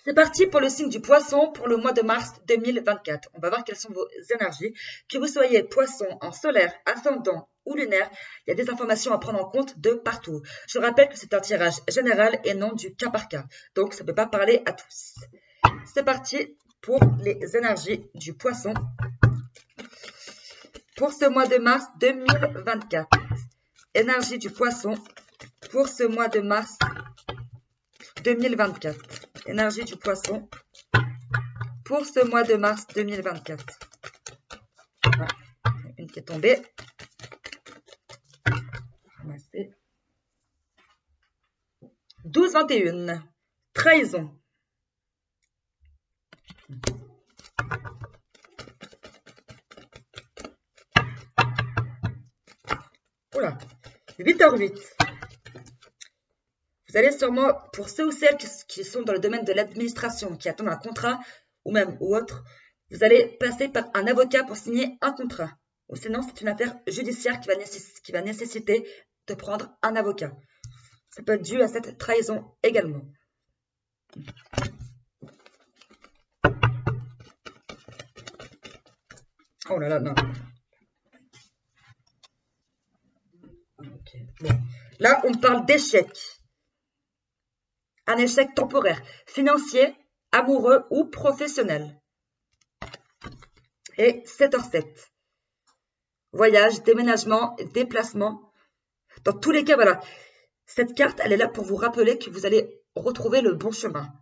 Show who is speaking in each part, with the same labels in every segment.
Speaker 1: C'est parti pour le signe du poisson pour le mois de mars 2024. On va voir quelles sont vos énergies. Que vous soyez poisson en solaire, ascendant ou lunaire, il y a des informations à prendre en compte de partout. Je rappelle que c'est un tirage général et non du cas par cas. Donc, ça ne peut pas parler à tous. C'est parti pour les énergies du poisson pour ce mois de mars 2024. Énergie du poisson pour ce mois de mars 2024. Énergie du poisson pour ce mois de mars 2024. Voilà. Une qui est tombée. 12-21. Trahison. Oula. 8h08. Vous allez sûrement, pour ceux ou celles qui sont dans le domaine de l'administration, qui attendent un contrat ou même ou autre, vous allez passer par un avocat pour signer un contrat. Ou sinon, c'est une affaire judiciaire qui va nécessiter de prendre un avocat. Ça peut être dû à cette trahison également. Oh là là, non. Okay. Bon. Là, on parle d'échec. Un échec temporaire, financier, amoureux ou professionnel. Et 7h07. Voyage, déménagement, déplacement. Dans tous les cas, voilà. Cette carte, elle est là pour vous rappeler que vous allez retrouver le bon chemin.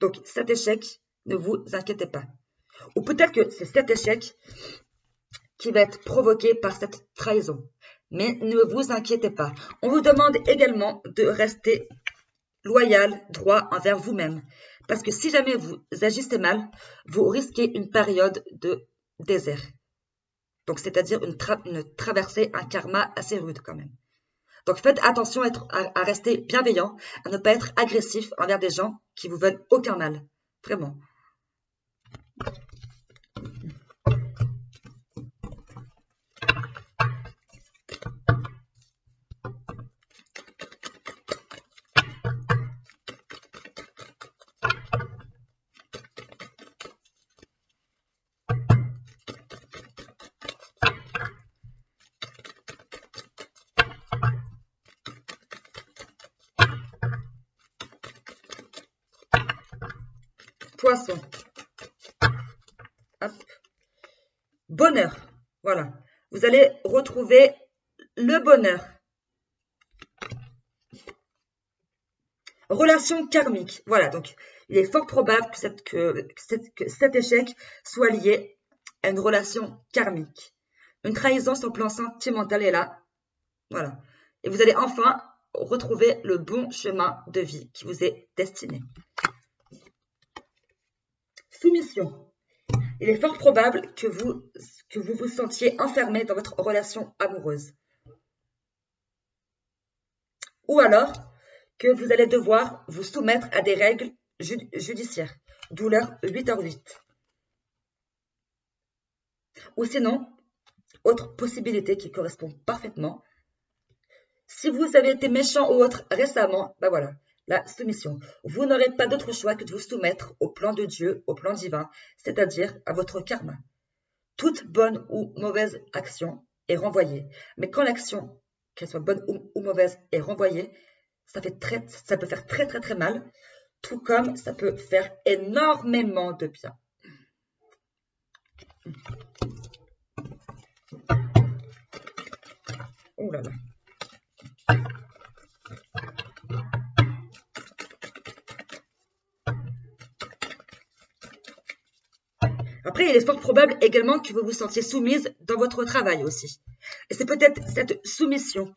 Speaker 1: Donc, cet échec, ne vous inquiétez pas. Ou peut-être que c'est cet échec qui va être provoqué par cette trahison. Mais ne vous inquiétez pas. On vous demande également de rester loyal, droit envers vous-même. Parce que si jamais vous agissez mal, vous risquez une période de désert. Donc, c'est-à-dire une traversée, un karma assez rude quand même. Donc, faites attention à rester bienveillant, à ne pas être agressif envers des gens qui vous veulent aucun mal. Vraiment. Poisson. Hop. Bonheur. Voilà. Vous allez retrouver le bonheur. Relation karmique. Voilà. Donc, il est fort probable que cet échec soit lié à une relation karmique. Une trahison sur le plan sentimental est là. Voilà. Et vous allez enfin retrouver le bon chemin de vie qui vous est destiné. Soumission. Il est fort probable que vous vous sentiez enfermé dans votre relation amoureuse. Ou alors que vous allez devoir vous soumettre à des règles judiciaires. D'où l'heure 8h08. Ou sinon, autre possibilité qui correspond parfaitement. Si vous avez été méchant ou autre récemment, ben voilà. La soumission. Vous n'aurez pas d'autre choix que de vous soumettre au plan de Dieu, au plan divin, c'est-à-dire à votre karma. Toute bonne ou mauvaise action est renvoyée. Mais quand l'action, qu'elle soit bonne ou mauvaise, est renvoyée, ça peut faire très très très mal, tout comme ça peut faire énormément de bien. Oh là là. Après, il est fort probable également que vous vous sentiez soumise dans votre travail aussi. Et c'est peut-être cette soumission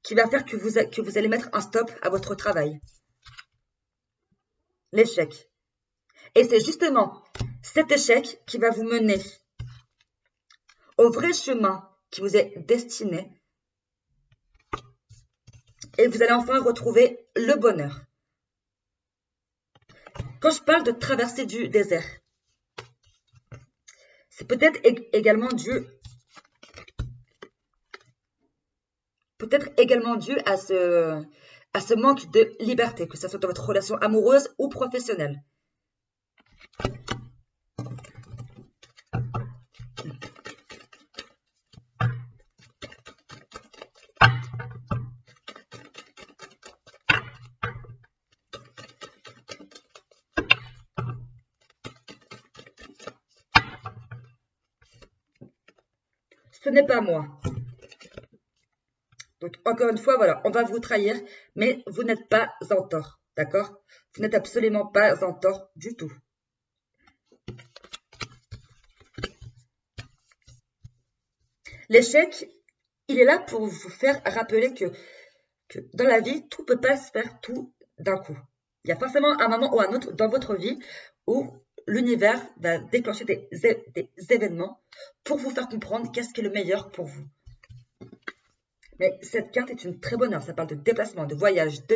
Speaker 1: qui va faire que vous allez mettre un stop à votre travail. L'échec. Et c'est justement cet échec qui va vous mener au vrai chemin qui vous est destiné. Et vous allez enfin retrouver le bonheur. Quand je parle de traversée du désert, c'est peut-être également dû à à ce manque de liberté, que ce soit dans votre relation amoureuse ou professionnelle. Ce n'est pas moi. Donc, encore une fois, voilà, on va vous trahir, mais vous n'êtes pas en tort, d'accord? Vous n'êtes absolument pas en tort du tout. L'échec, il est là pour vous faire rappeler que dans la vie, tout ne peut pas se faire tout d'un coup. Il y a forcément un moment ou un autre dans votre vie où l'univers va déclencher des événements pour vous faire comprendre qu'est-ce qui est le meilleur pour vous. Mais cette carte est une très bonne heure. Ça parle de déplacement, de voyage, de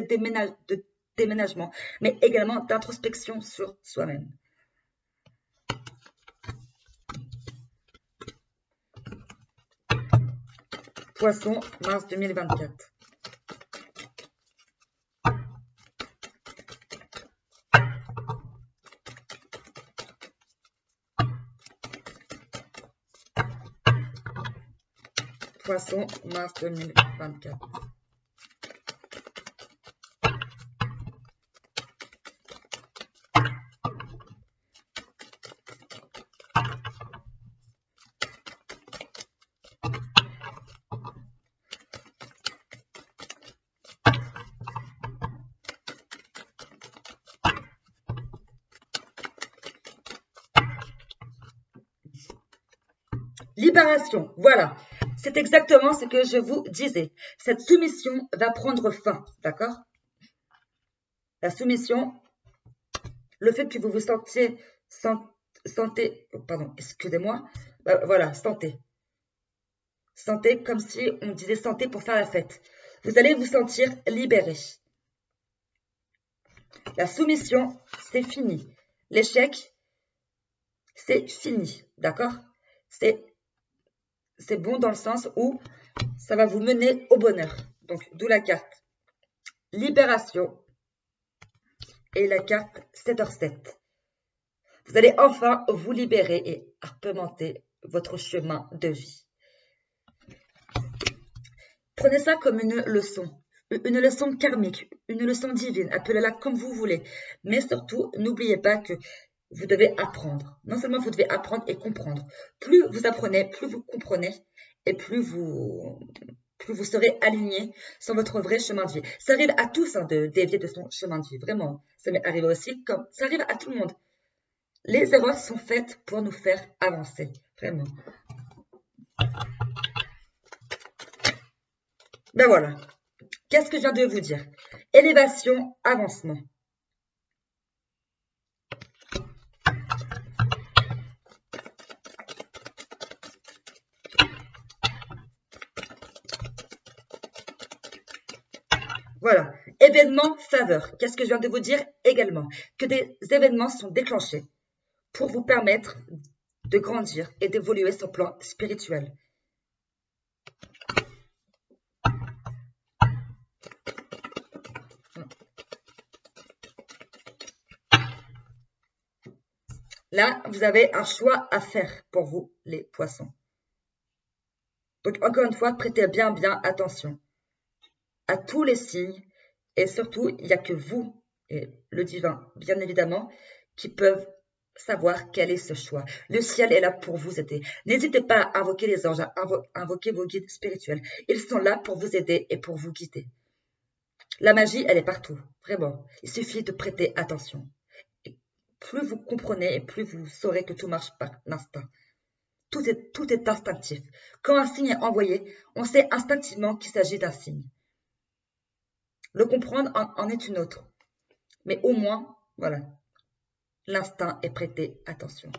Speaker 1: déménagement, mais également d'introspection sur soi-même. Poisson, mars 2024. Poisson, mars 2024. Libération, voilà. C'est exactement ce que je vous disais. Cette soumission va prendre fin, d'accord? La soumission, le fait que vous vous sentez, pardon, excusez-moi, voilà, sentez comme si on disait santé pour faire la fête. Vous allez vous sentir libéré. La soumission, c'est fini. L'échec, c'est fini, d'accord? C'est bon dans le sens où ça va vous mener au bonheur. Donc, d'où la carte Libération et la carte 7h7. Vous allez enfin vous libérer et arpenter votre chemin de vie. Prenez ça comme une leçon karmique, une leçon divine, appelez-la comme vous voulez. Mais surtout, n'oubliez pas que vous devez apprendre. Non seulement vous devez apprendre et comprendre. Plus vous apprenez, plus vous comprenez et plus vous serez aligné sur votre vrai chemin de vie. Ça arrive à tous de dévier de son chemin de vie, vraiment. Ça m'est arrivé aussi, comme ça arrive à tout le monde. Les erreurs sont faites pour nous faire avancer, vraiment. Ben voilà. Qu'est-ce que je viens de vous dire? Élévation, avancement. Voilà. Événement, faveur. Qu'est-ce que je viens de vous dire également? Que des événements sont déclenchés pour vous permettre de grandir et d'évoluer sur le plan spirituel. Là, vous avez un choix à faire pour vous, les poissons. Donc, encore une fois, prêtez bien attention à tous les signes. Et surtout, il n'y a que vous et le divin, bien évidemment, qui peuvent savoir quel est ce choix. Le ciel est là pour vous aider. N'hésitez pas à invoquer les anges, à invoquer vos guides spirituels. Ils sont là pour vous aider et pour vous guider. La magie, elle est partout, vraiment. Il suffit de prêter attention. Et plus vous comprenez et plus vous saurez que tout marche par l'instinct. Tout est instinctif. Quand un signe est envoyé, on sait instinctivement qu'il s'agit d'un signe. Le comprendre en est une autre. Mais au moins, voilà, l'instinct est prêté attention.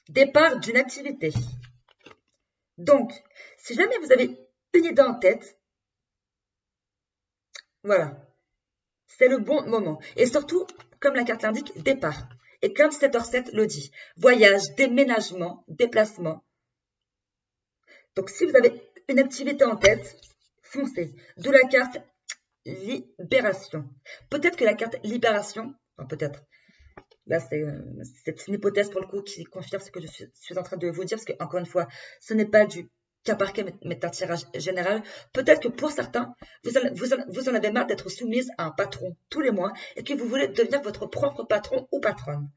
Speaker 1: Départ d'une activité. Donc, si jamais vous avez une idée en tête, voilà, c'est le bon moment. Et surtout, comme la carte l'indique, départ. Et comme 7h7 le dit, voyage, déménagement, déplacement. Donc, si vous avez une activité en tête, foncez. D'où la carte libération. Peut-être que la carte libération, enfin, peut-être, là c'est une hypothèse pour le coup qui confirme ce que je suis en train de vous dire, parce que encore une fois, ce n'est pas du cas par cas, mais un tirage général. Peut-être que pour certains, vous en avez marre d'être soumise à un patron tous les mois et que vous voulez devenir votre propre patron ou patronne.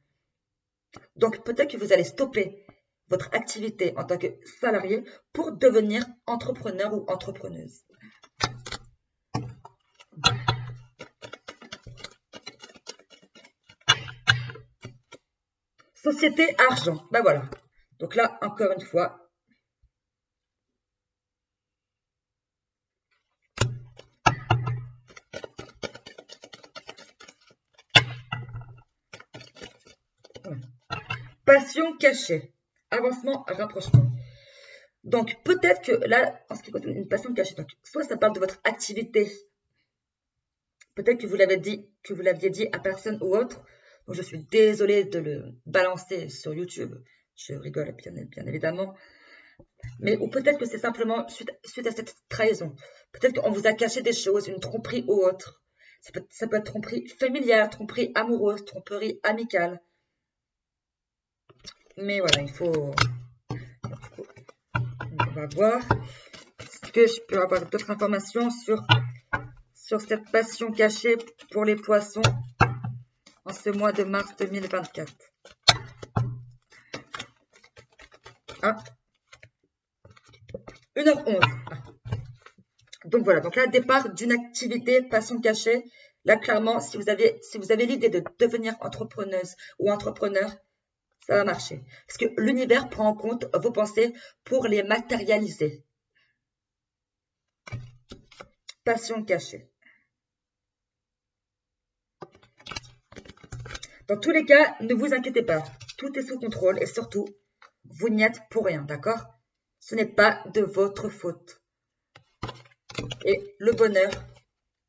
Speaker 1: Donc peut-être que vous allez stopper votre activité en tant que salarié pour devenir entrepreneur ou entrepreneuse. Société argent, ben voilà. Donc là, encore une fois, passion cachée, avancement, rapprochement. Donc peut-être que là, en ce qui concerne une passion cachée, donc soit ça parle de votre activité, peut-être que vous l'aviez dit à personne ou autre. Donc je suis désolée de le balancer sur YouTube. Je rigole bien évidemment. Mais ou peut-être que c'est simplement suite à cette trahison. Peut-être qu'on vous a caché des choses, une tromperie ou autre. Ça peut être tromperie familiale, tromperie amoureuse, tromperie amicale. Mais voilà, on va voir. Est-ce que je peux avoir d'autres informations sur cette passion cachée pour les poissons en ce mois de mars 2024? Ah, 1h11. Ah. Donc voilà, donc là, départ d'une activité passion cachée. Là, clairement, si vous avez l'idée de devenir entrepreneuse ou entrepreneur, ça va marcher. Parce que l'univers prend en compte vos pensées pour les matérialiser. Passion cachée. Dans tous les cas, ne vous inquiétez pas. Tout est sous contrôle et surtout, vous n'y êtes pour rien, d'accord? Ce n'est pas de votre faute. Et le bonheur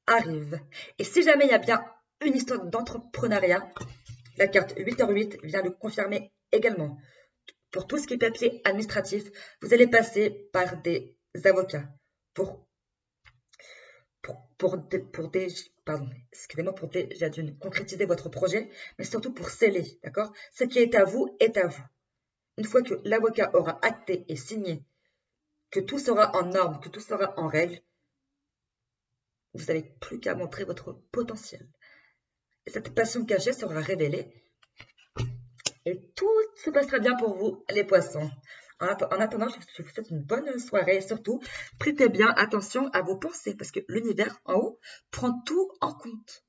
Speaker 1: arrive. Et si jamais il y a bien une histoire d'entrepreneuriat, la carte 8h8 vient le confirmer également. Pour tout ce qui est papier administratif, vous allez passer par des avocats pour déjà d'une concrétiser votre projet, mais surtout pour sceller, d'accord? Ce qui est à vous est à vous. Une fois que l'avocat aura acté et signé que tout sera en norme, que tout sera en règle, vous n'avez plus qu'à montrer votre potentiel. Et cette passion cachée sera révélée et tout se passera bien pour vous, les poissons. En attendant, je vous souhaite une bonne soirée et surtout, prêtez bien attention à vos pensées parce que l'univers en haut prend tout en compte.